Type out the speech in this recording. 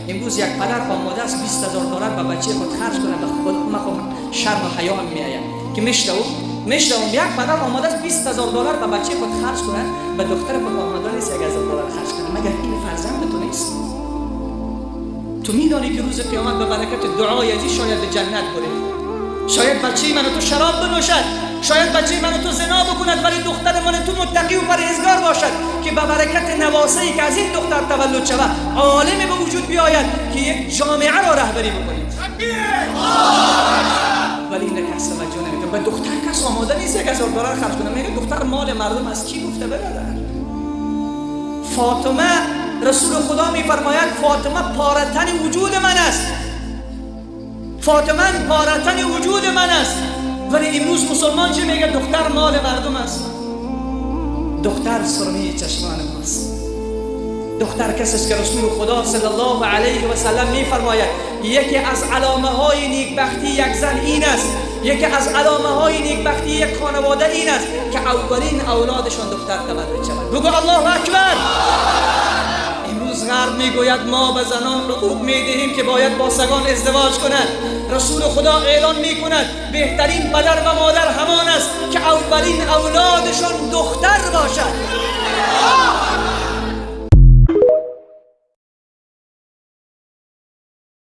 امروز یک پدر آماده است 20000 دلار به بچه خود خرج کنه. به خود من شرم و حیا هم میآید که میشنوم یک پدر آماده است 20000 دلار به بچه خود خرج کنه، به دختر خود آماده نیست 1000 دلار خرج کنه. مگر این فرزند تو نیست؟ تو میدانی که روز قیامت به برکت دعای عزیز شاید به جنت بری، شاید بچه من تو شراب بنوشد، شاید بچه من تو زنا بکند، ولی دختر من تو متقی و پرهیزگار باشد که به برکت نواسه‌ای که از این دختر تولد شود عالمی به وجود بیاید که یک جامعه را رهبری بکنید. ولی این کس توجه نمیکنه. به دختر کس آماده نیست 1000 دلار خرج کنه. میگه دختر مال مردم است. کی گفته برادر؟ فاطمه، رسول خدا میفرماید فاطمه پارتن وجود من است، فاطمه پارتن وجود من است. ولی امروز مسلمان چه میگه؟ دختر مال مردم است. دختر سرمه چشمان ماست. دختر کسی است که رسول خدا صلی الله علیه و سلم میفرماید یکی از علامه های نیکبختی یک زن این است، یکی از علامه های نیکبختی یک خانواده این است که اولین اولادشان دختر تولد شود. بگو الله اکبر. امروز غرب میگوید ما به زنان حقوق میدهیم که باید با سگان ازدواج کنند. رسول خدا اعلان میکند بهترین پدر و مادر همان است که اولین اولادشان دختر باشد.